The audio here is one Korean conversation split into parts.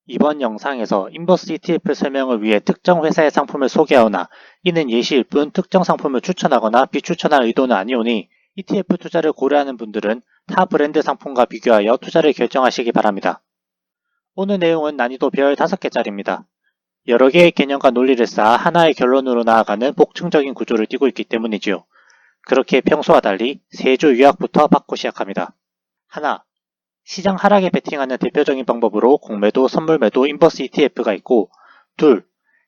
이번 영상에서 인버스 ETF 설명을 위해 특정 회사의 상품을 소개하거나 이는 예시일 뿐 특정 상품을 추천하거나 비추천할 의도는 아니오니 ETF 투자를 고려하는 분들은 타 브랜드 상품과 비교하여 투자를 결정하시기 바랍니다. 오늘 내용은 난이도 별 5개짜리입니다. 여러 개의 개념과 논리를 쌓아 하나의 결론으로 나아가는 복층적인 구조를 띠고 있기 때문이지요. 그렇게 평소와 달리 3조 요약부터 받고 시작합니다. 하나, 시장 하락에 베팅하는 대표적인 방법으로 공매도, 선물매도, 인버스 ETF가 있고, 둘,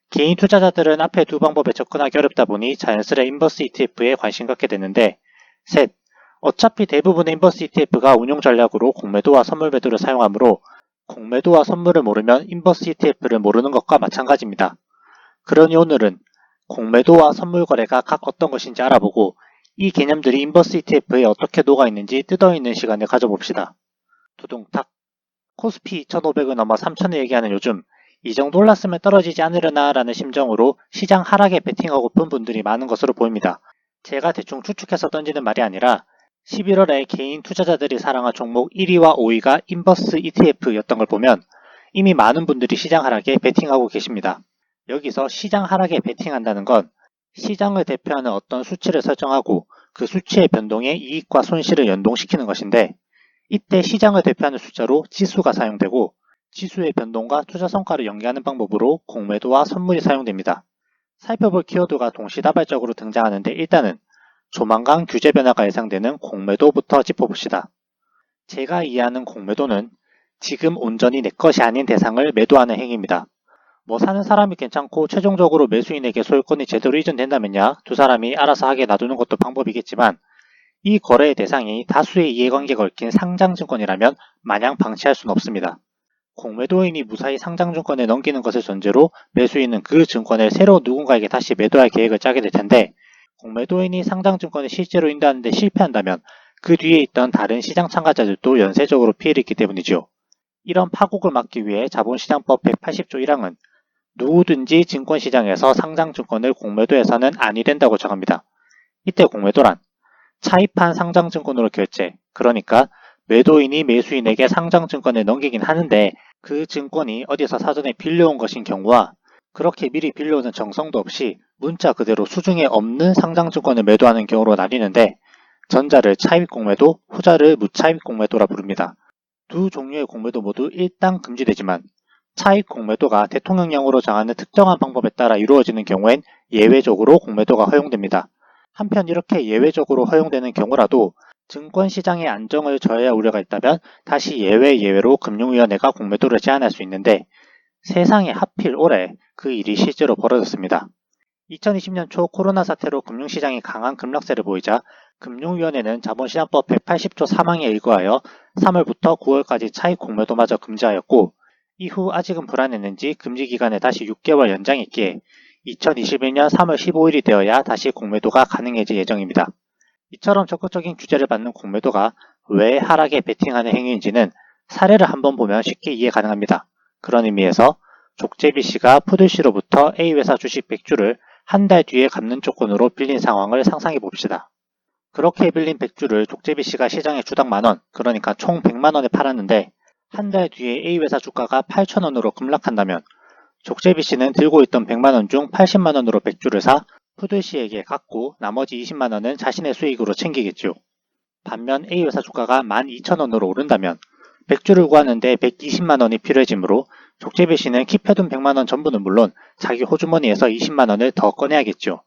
개인 투자자들은 앞에 두 방법에 접근하기 어렵다 보니 자연스레 인버스 ETF에 관심 갖게 되는데, 셋, 어차피 대부분의 인버스 ETF가 운용 전략으로 공매도와 선물매도를 사용하므로 공매도와 선물을 모르면 인버스 ETF를 모르는 것과 마찬가지입니다. 그러니 오늘은 공매도와 선물 거래가 각 어떤 것인지 알아보고 이 개념들이 인버스 ETF에 어떻게 녹아있는지 뜯어있는 시간을 가져봅시다. 두둥탁. 코스피 2,500을 넘어 3,000을 얘기하는 요즘 이 정도 올랐으면 떨어지지 않으려나 라는 심정으로 시장 하락에 베팅하고픈 분들이 많은 것으로 보입니다. 제가 대충 추측해서 던지는 말이 아니라 11월에 개인 투자자들이 사랑한 종목 1위와 5위가 인버스 ETF였던 걸 보면 이미 많은 분들이 시장 하락에 베팅하고 계십니다. 여기서 시장 하락에 베팅한다는 건 시장을 대표하는 어떤 수치를 설정하고 그 수치의 변동에 이익과 손실을 연동시키는 것인데 이때 시장을 대표하는 숫자로 지수가 사용되고 지수의 변동과 투자 성과를 연계하는 방법으로 공매도와 선물이 사용됩니다. 살펴볼 키워드가 동시다발적으로 등장하는데 일단은 조만간 규제 변화가 예상되는 공매도부터 짚어봅시다. 제가 이해하는 공매도는 지금 온전히 내 것이 아닌 대상을 매도하는 행위입니다. 뭐 사는 사람이 괜찮고 최종적으로 매수인에게 소유권이 제대로 이전된다면야 두 사람이 알아서 하게 놔두는 것도 방법이겠지만 이 거래의 대상이 다수의 이해관계가 얽힌 상장증권이라면 마냥 방치할 수는 없습니다. 공매도인이 무사히 상장증권에 넘기는 것을 전제로 매수인은 그 증권을 새로 누군가에게 다시 매도할 계획을 짜게 될 텐데 공매도인이 상장증권을 실제로 인도하는데 실패한다면 그 뒤에 있던 다른 시장 참가자들도 연쇄적으로 피해를 입기 때문이죠. 이런 파국을 막기 위해 자본시장법 180조 1항은 누구든지 증권시장에서 상장증권을 공매도해서는 아니 된다고 정합니다. 이때 공매도란 차입한 상장증권으로 결제, 그러니까 매도인이 매수인에게 상장증권을 넘기긴 하는데 그 증권이 어디서 사전에 빌려온 것인 경우와 그렇게 미리 빌려오는 정성도 없이 문자 그대로 수중에 없는 상장증권을 매도하는 경우로 나뉘는데 전자를 차입공매도, 후자를 무차입공매도라 부릅니다. 두 종류의 공매도 모두 일단 금지되지만 차입공매도가 대통령령으로 정하는 특정한 방법에 따라 이루어지는 경우엔 예외적으로 공매도가 허용됩니다. 한편 이렇게 예외적으로 허용되는 경우라도 증권시장의 안정을 저해할 우려가 있다면 다시 예외로 금융위원회가 공매도를 제한할 수 있는데 세상에 하필 올해 그 일이 실제로 벌어졌습니다. 2020년 초 코로나 사태로 금융시장이 강한 급락세를 보이자 금융위원회는 자본시장법 180조 3항에 의거하여 3월부터 9월까지 차익 공매도마저 금지하였고 이후 아직은 불안했는지 금지기간을 다시 6개월 연장했기에 2021년 3월 15일이 되어야 다시 공매도가 가능해질 예정입니다. 이처럼 적극적인 규제를 받는 공매도가 왜 하락에 베팅하는 행위인지는 사례를 한번 보면 쉽게 이해 가능합니다. 그런 의미에서 족제비씨가 푸들씨로부터 A회사 주식 100주를 한 달 뒤에 갚는 조건으로 빌린 상황을 상상해 봅시다. 그렇게 빌린 100주를 족제비씨가 시장에 주당 만원, 그러니까 총 100만원에 팔았는데 한 달 뒤에 A회사 주가가 8천원으로 급락한다면 족제비씨는 들고 있던 100만원 중 80만원으로 100주를 사 푸들씨에게 갚고 나머지 20만원은 자신의 수익으로 챙기겠죠. 반면 A회사 주가가 12,000원으로 오른다면 100주를 구하는데 120만원이 필요해지므로 족제비씨는 킵해둔 100만원 전부는 물론 자기 호주머니에서 20만원을 더 꺼내야겠죠.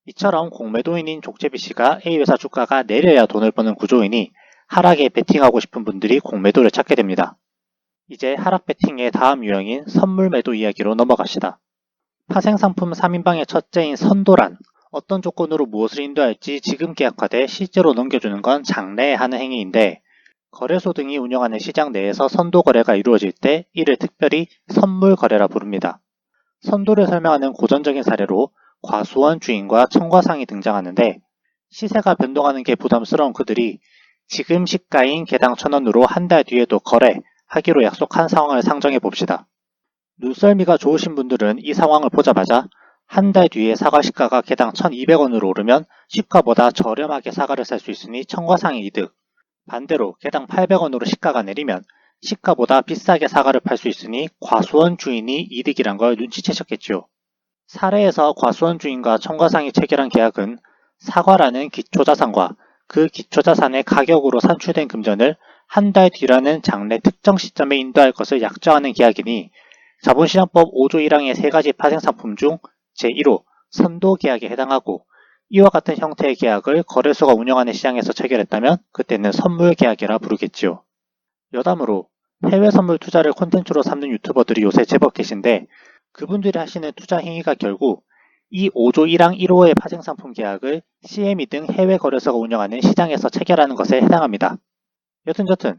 이처럼 공매도인인 족제비씨가 A회사 주가가 내려야 돈을 버는 구조이니 하락에 베팅하고 싶은 분들이 공매도를 찾게 됩니다. 이제 하락 베팅의 다음 유형인 선물 매도 이야기로 넘어갑시다. 파생상품 3인방의 첫째인 선도란 어떤 조건으로 무엇을 인도할지 지금 계약화돼 실제로 넘겨주는 건 장래에 하는 행위인데 거래소 등이 운영하는 시장 내에서 선도 거래가 이루어질 때 이를 특별히 선물 거래라 부릅니다. 선도를 설명하는 고전적인 사례로 과수원 주인과 청과상이 등장하는데 시세가 변동하는 게 부담스러운 그들이 지금 시가인 개당 1,000원으로 한 달 뒤에도 거래하기로 약속한 상황을 상정해 봅시다. 눈썰미가 좋으신 분들은 이 상황을 보자마자 한 달 뒤에 사과 시가가 개당 1,200원으로 오르면 시가보다 저렴하게 사과를 살 수 있으니 청과상의 이득, 반대로 개당 800원으로 시가가 내리면 시가보다 비싸게 사과를 팔 수 있으니 과수원 주인이 이득이란 걸 눈치채셨겠죠. 사례에서 과수원 주인과 청과상이 체결한 계약은 사과라는 기초자산과 그 기초자산의 가격으로 산출된 금전을 한 달 뒤라는 장래 특정 시점에 인도할 것을 약정하는 계약이니 자본시장법 5조 1항의 세 가지 파생상품 중 제1호 선도계약에 해당하고, 이와 같은 형태의 계약을 거래소가 운영하는 시장에서 체결했다면 그때는 선물계약이라 부르겠지요. 여담으로 해외 선물 투자를 콘텐츠로 삼는 유튜버들이 요새 제법 계신데, 그분들이 하시는 투자 행위가 결국 이 5조 1항 1호의 파생상품 계약을 CME 등 해외 거래소가 운영하는 시장에서 체결하는 것에 해당합니다. 여튼저튼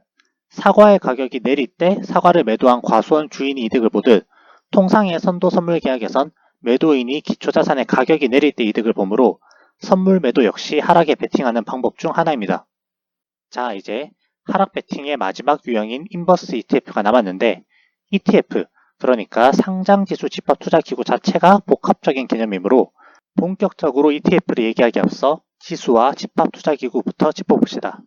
사과의 가격이 내릴 때 사과를 매도한 과수원 주인이 이득을 보듯, 통상의 선도 선물 계약에선 매도인이 기초자산의 가격이 내릴 때 이득을 보므로 선물 매도 역시 하락에 베팅하는 방법 중 하나입니다. 자, 이제 하락 베팅의 마지막 유형인 인버스 ETF가 남았는데, ETF, 그러니까 상장지수 집합투자기구 자체가 복합적인 개념이므로 본격적으로 ETF를 얘기하기 앞서 지수와 집합투자기구부터 짚어봅시다.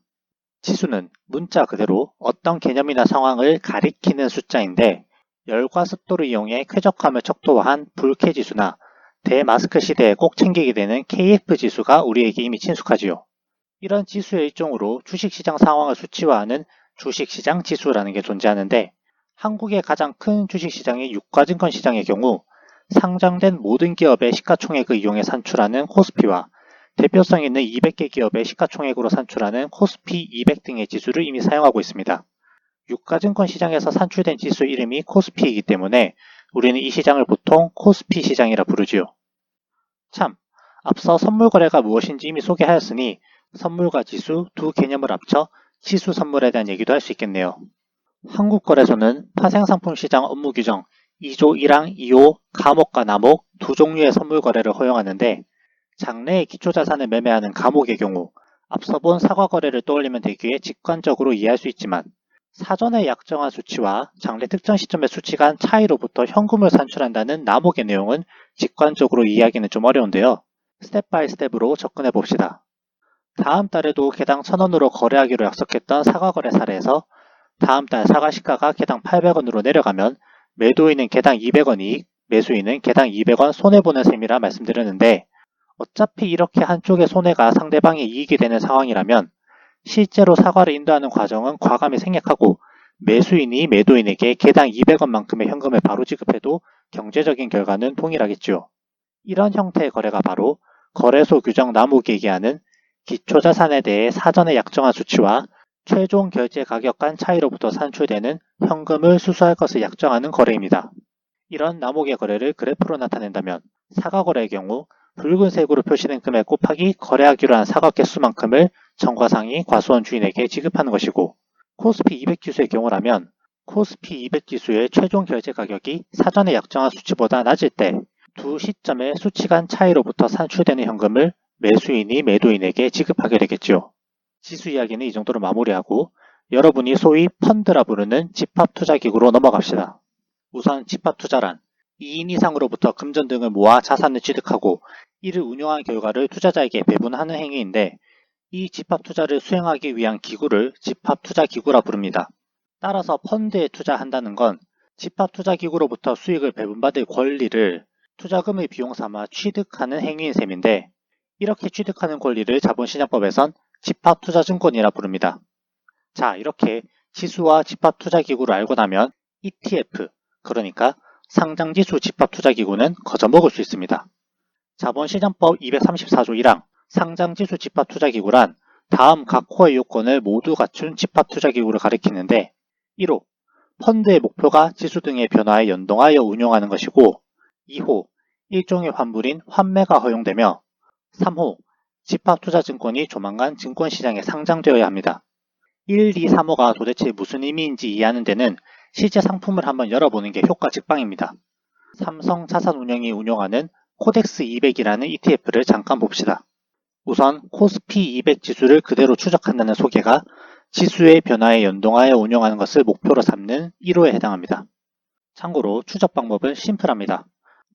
지수는 문자 그대로 어떤 개념이나 상황을 가리키는 숫자인데, 열과 습도를 이용해 쾌적함을 척도한 불쾌지수나 대마스크 시대에 꼭 챙기게 되는 KF지수가 우리에게 이미 친숙하지요. 이런 지수의 일종으로 주식시장 상황을 수치화하는 주식시장 지수라는 게 존재하는데, 한국의 가장 큰 주식시장인 유가증권시장의 경우 상장된 모든 기업의 시가총액을 이용해 산출하는 코스피와 대표성 있는 200개 기업의 시가총액으로 산출하는 코스피 200 등의 지수를 이미 사용하고 있습니다. 유가증권 시장에서 산출된 지수 이름이 코스피이기 때문에 우리는 이 시장을 보통 코스피 시장이라 부르지요. 참, 앞서 선물거래가 무엇인지 이미 소개하였으니 선물과 지수 두 개념을 합쳐 지수 선물에 대한 얘기도 할 수 있겠네요. 한국거래소는 파생상품 시장 업무 규정 2조 1항 2호 감옥과 남옥 두 종류의 선물거래를 허용하는데, 장래의 기초자산을 매매하는 감옥의 경우 앞서 본 사과거래를 떠올리면 되기에 직관적으로 이해할 수 있지만, 사전에 약정한 수치와 장래 특정 시점의 수치 간 차이로부터 현금을 산출한다는 남옥의 내용은 직관적으로 이해하기는 좀 어려운데요. 스텝 바이 스텝으로 접근해 봅시다. 다음 달에도 개당 1,000원으로 거래하기로 약속했던 사과거래 사례에서 다음 달 사과 시가가 개당 800원으로 내려가면 매도인은 개당 200원 이익, 매수인은 개당 200원 손해보는 셈이라 말씀드렸는데, 어차피 이렇게 한쪽의 손해가 상대방의 이익이 되는 상황이라면 실제로 사과를 인도하는 과정은 과감히 생략하고 매수인이 매도인에게 개당 200원만큼의 현금을 바로 지급해도 경제적인 결과는 동일하겠죠. 이런 형태의 거래가 바로 거래소 규정 남욱이 얘기하는 기초자산에 대해 사전에 약정한 수치와 최종 결제 가격 간 차이로부터 산출되는 현금을 수수할 것을 약정하는 거래입니다. 이런 남욱의 거래를 그래프로 나타낸다면 사과거래의 경우 붉은색으로 표시된 금액 곱하기 거래하기로 한 사과 개수만큼을 청과상이 과수원 주인에게 지급하는 것이고, 코스피 200 지수의 경우라면 코스피 200 지수의 최종 결제 가격이 사전에 약정한 수치보다 낮을 때 두 시점의 수치 간 차이로부터 산출되는 현금을 매수인이 매도인에게 지급하게 되겠죠. 지수 이야기는 이 정도로 마무리하고 여러분이 소위 펀드라 부르는 집합투자기구로 넘어갑시다. 우선 집합투자란 2인 이상으로부터 금전 등을 모아 자산을 취득하고 이를 운용한 결과를 투자자에게 배분하는 행위인데, 이 집합투자를 수행하기 위한 기구를 집합투자기구라 부릅니다. 따라서 펀드에 투자한다는 건 집합투자기구로부터 수익을 배분받을 권리를 투자금의 비용 삼아 취득하는 행위인 셈인데, 이렇게 취득하는 권리를 자본시장법에선 집합투자증권이라 부릅니다. 자, 이렇게 지수와 집합투자기구를 알고 나면 ETF, 그러니까 상장지수 집합투자기구는 거저먹을 수 있습니다. 자본시장법 234조 1항 상장지수 집합투자기구란 다음 각 호의 요건을 모두 갖춘 집합투자기구를 가리키는데, 1호 펀드의 목표가 지수 등의 변화에 연동하여 운용하는 것이고, 2호 일종의 환불인 환매가 허용되며, 3호 집합투자증권이 조만간 증권시장에 상장되어야 합니다. 1, 2, 3호가 도대체 무슨 의미인지 이해하는 데는 실제 상품을 한번 열어보는 게 효과 직방입니다. 삼성자산운용이 운용하는 코덱스 200이라는 ETF를 잠깐 봅시다. 우선 코스피 200 지수를 그대로 추적한다는 소개가 지수의 변화에 연동하여 운용하는 것을 목표로 삼는 1호에 해당합니다. 참고로 추적 방법은 심플합니다.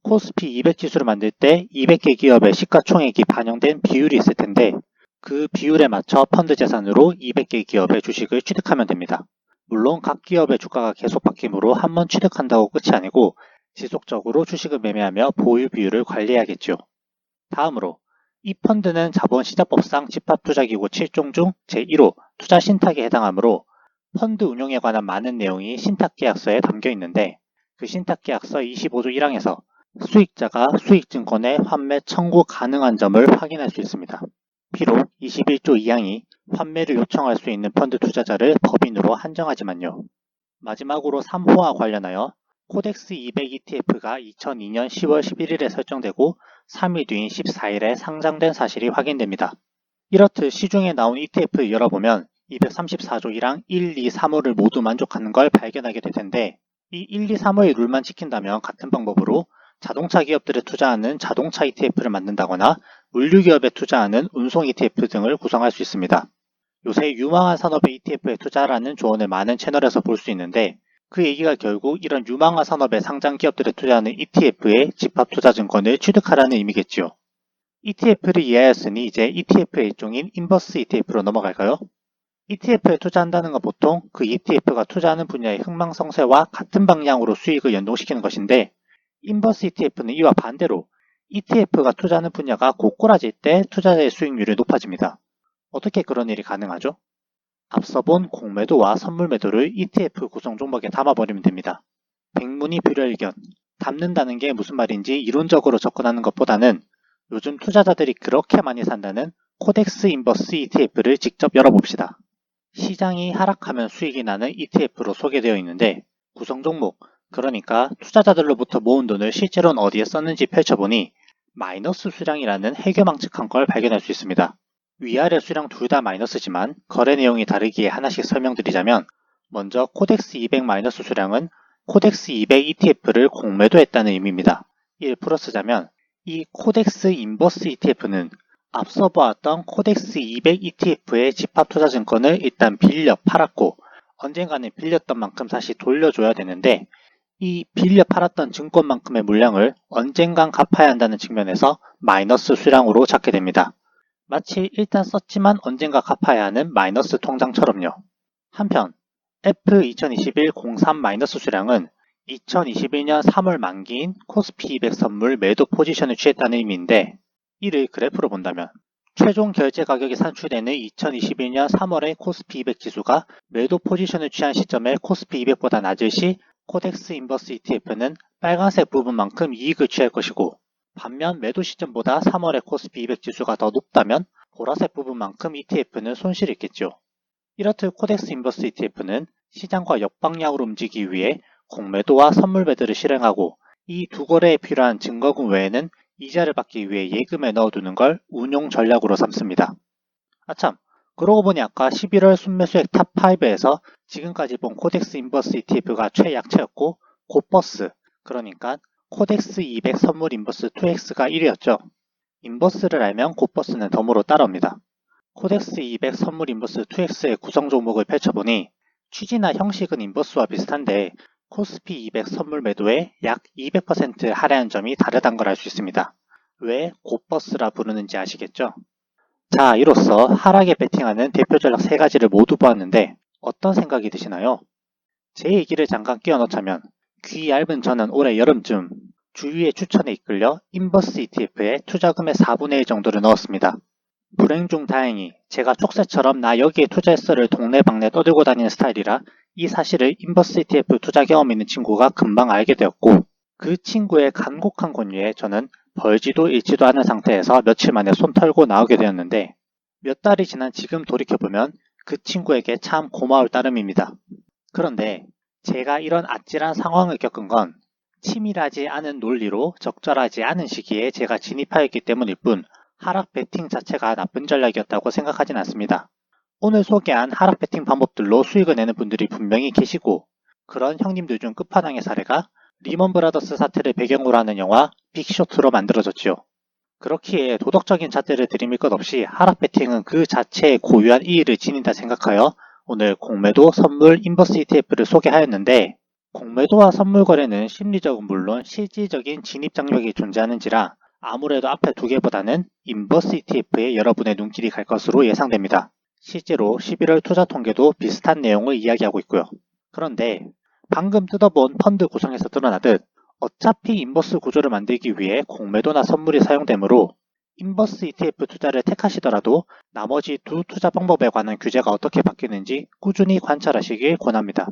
코스피 200 지수를 만들 때 200개 기업의 시가총액이 반영된 비율이 있을 텐데, 그 비율에 맞춰 펀드 재산으로 200개 기업의 주식을 취득하면 됩니다. 물론 각 기업의 주가가 계속 바뀌므로 한 번 취득한다고 끝이 아니고 지속적으로 주식을 매매하며 보유 비율을 관리해야겠죠. 다음으로 이 펀드는 자본시장법상 집합투자기구 7종 중 제1호 투자 신탁에 해당하므로 펀드 운용에 관한 많은 내용이 신탁계약서에 담겨 있는데 그 신탁계약서 25조 1항에서 수익자가 수익증권의 환매 청구 가능한 점을 확인할 수 있습니다. 비록 21조 2항이 환매를 요청할 수 있는 펀드 투자자를 법인으로 한정하지만요. 마지막으로 3호와 관련하여 코덱스 200 ETF가 2002년 10월 11일에 설정되고 3일 뒤인 14일에 상장된 사실이 확인됩니다. 이렇듯 시중에 나온 ETF를 열어보면 234조 1항 1, 2, 3호를 모두 만족하는 걸 발견하게 될 텐데 이 1, 2, 3호의 룰만 지킨다면 같은 방법으로 자동차 기업들에 투자하는 자동차 ETF를 만든다거나 물류기업에 투자하는 운송 ETF 등을 구성할 수 있습니다. 요새 유망한 산업의 ETF에 투자라는 조언을 많은 채널에서 볼 수 있는데 그 얘기가 결국 이런 유망한 산업의 상장 기업들에 투자하는 ETF의 집합투자증권을 취득하라는 의미겠지요. ETF를 이해하였으니 이제 ETF의 일종인 인버스 ETF로 넘어갈까요? ETF에 투자한다는 건 보통 그 ETF가 투자하는 분야의 흥망성쇠와 같은 방향으로 수익을 연동시키는 것인데 인버스 ETF는 이와 반대로 ETF가 투자하는 분야가 고꾸라질 때 투자자의 수익률이 높아집니다. 어떻게 그런 일이 가능하죠? 앞서 본 공매도와 선물매도를 ETF 구성 종목에 담아버리면 됩니다. 백문이 불여일견, 담는다는 게 무슨 말인지 이론적으로 접근하는 것보다는 요즘 투자자들이 그렇게 많이 산다는 코덱스 인버스 ETF를 직접 열어봅시다. 시장이 하락하면 수익이 나는 ETF로 소개되어 있는데 구성 종목, 그러니까 투자자들로부터 모은 돈을 실제로는 어디에 썼는지 펼쳐보니 마이너스 수량이라는 해괴망측한 걸 발견할 수 있습니다. 위아래 수량 둘 다 마이너스지만 거래 내용이 다르기에 하나씩 설명드리자면 먼저 코덱스 200 마이너스 수량은 코덱스 200 ETF를 공매도했다는 의미입니다. 이를 풀어쓰자면 이 코덱스 인버스 ETF는 앞서 보았던 코덱스 200 ETF의 집합투자증권을 일단 빌려 팔았고 언젠가는 빌렸던 만큼 다시 돌려줘야 되는데 이 빌려 팔았던 증권만큼의 물량을 언젠간 갚아야 한다는 측면에서 마이너스 수량으로 잡게 됩니다. 마치 일단 썼지만 언젠가 갚아야 하는 마이너스 통장처럼요. 한편 F2021-03 마이너스 수량은 2021년 3월 만기인 코스피 200 선물 매도 포지션을 취했다는 의미인데 이를 그래프로 본다면 최종 결제 가격이 산출되는 2021년 3월의 코스피 200 지수가 매도 포지션을 취한 시점에 코스피 200보다 낮을 시 코덱스 인버스 ETF는 빨간색 부분만큼 이익을 취할 것이고 반면 매도 시점보다 3월의 코스피 200 지수가 더 높다면 보라색 부분만큼 ETF는 손실이 있겠죠. 이렇듯 코덱스 인버스 ETF는 시장과 역방향으로 움직이기 위해 공매도와 선물 매도를 실행하고 이 두 거래에 필요한 증거금 외에는 이자를 받기 위해 예금에 넣어두는 걸 운용 전략으로 삼습니다. 아참, 그러고 보니 아까 11월 순매수액 탑5에서 지금까지 본 코덱스 인버스 ETF가 최약체였고 곧버스, 그러니까 코덱스 200 선물 인버스 2X가 1위였죠. 인버스를 알면 곧버스는 덤으로 따라옵니다. 코덱스 200 선물 인버스 2X의 구성 종목을 펼쳐보니 취지나 형식은 인버스와 비슷한데 코스피 200 선물 매도에 약 200% 할애한 점이 다르다는 걸 알 수 있습니다. 왜 곧버스라 부르는지 아시겠죠? 자, 이로써 하락에 베팅하는 대표 전략 3가지를 모두 보았는데 어떤 생각이 드시나요? 제 얘기를 잠깐 끼워 넣자면 귀 얇은 저는 올해 여름쯤 주위의 추천에 이끌려 인버스 ETF에 투자금의 4분의 1 정도를 넣었습니다. 불행 중 다행히 제가 촉새처럼 나 여기에 투자했어를 동네방네 떠들고 다니는 스타일이라 이 사실을 인버스 ETF 투자 경험 있는 친구가 금방 알게 되었고 그 친구의 간곡한 권유에 저는 벌지도 잃지도 않은 상태에서 며칠 만에 손 털고 나오게 되었는데 몇 달이 지난 지금 돌이켜보면 그 친구에게 참 고마울 따름입니다. 그런데 제가 이런 아찔한 상황을 겪은 건 치밀하지 않은 논리로 적절하지 않은 시기에 제가 진입하였기 때문일 뿐 하락 베팅 자체가 나쁜 전략이었다고 생각하진 않습니다. 오늘 소개한 하락 베팅 방법들로 수익을 내는 분들이 분명히 계시고 그런 형님들 중 끝판왕의 사례가 리먼 브라더스 사태를 배경으로 하는 영화 빅쇼트로 만들어졌지요. 그렇기에 도덕적인 잣대를 들이밀 것 없이 하락 베팅은 그 자체의 고유한 이의를 지닌다 생각하여 오늘 공매도 선물 인버스 ETF를 소개하였는데 공매도와 선물 거래는 심리적은 물론 실질적인 진입 장벽이 존재하는지라 아무래도 앞에 두 개보다는 인버스 ETF에 여러분의 눈길이 갈 것으로 예상됩니다. 실제로 11월 투자 통계도 비슷한 내용을 이야기하고 있고요. 그런데 방금 뜯어본 펀드 구성에서 드러나듯 어차피 인버스 구조를 만들기 위해 공매도나 선물이 사용되므로 인버스 ETF 투자를 택하시더라도 나머지 두 투자 방법에 관한 규제가 어떻게 바뀌는지 꾸준히 관찰하시길 권합니다.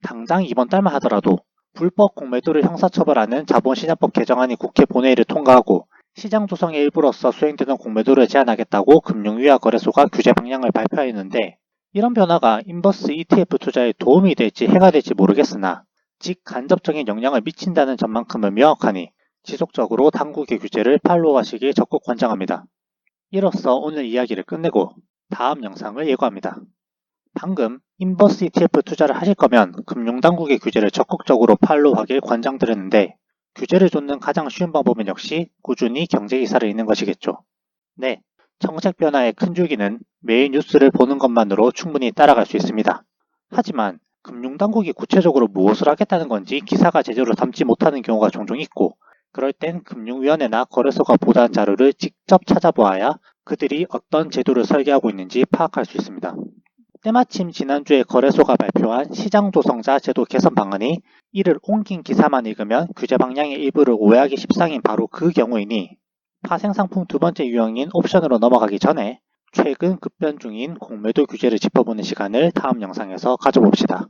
당장 이번 달만 하더라도 불법 공매도를 형사처벌하는 자본시장법 개정안이 국회 본회의를 통과하고 시장 조성의 일부로서 수행되는 공매도를 제한하겠다고 금융위와 거래소가 규제 방향을 발표하였는데 이런 변화가 인버스 ETF 투자에 도움이 될지 해가 될지 모르겠으나 직간접적인 영향을 미친다는 점만큼은 명확하니 지속적으로 당국의 규제를 팔로우하시길 적극 권장합니다. 이로써 오늘 이야기를 끝내고 다음 영상을 예고합니다. 방금 인버스 ETF 투자를 하실 거면 금융당국의 규제를 적극적으로 팔로우하길 권장드렸는데 규제를 좇는 가장 쉬운 방법은 역시 꾸준히 경제기사를 읽는 것이겠죠. 네, 정책 변화의 큰 줄기는 매일 뉴스를 보는 것만으로 충분히 따라갈 수 있습니다. 하지만 금융당국이 구체적으로 무엇을 하겠다는 건지 기사가 제대로 담지 못하는 경우가 종종 있고 그럴 땐 금융위원회나 거래소가 보도한 자료를 직접 찾아보아야 그들이 어떤 제도를 설계하고 있는지 파악할 수 있습니다. 때마침 지난주에 거래소가 발표한 시장조성자 제도 개선 방안이 이를 옮긴 기사만 읽으면 규제 방향의 일부를 오해하기 십상인 바로 그 경우이니 파생상품 두 번째 유형인 옵션으로 넘어가기 전에 최근 급변 중인 공매도 규제를 짚어보는 시간을 다음 영상에서 가져봅시다.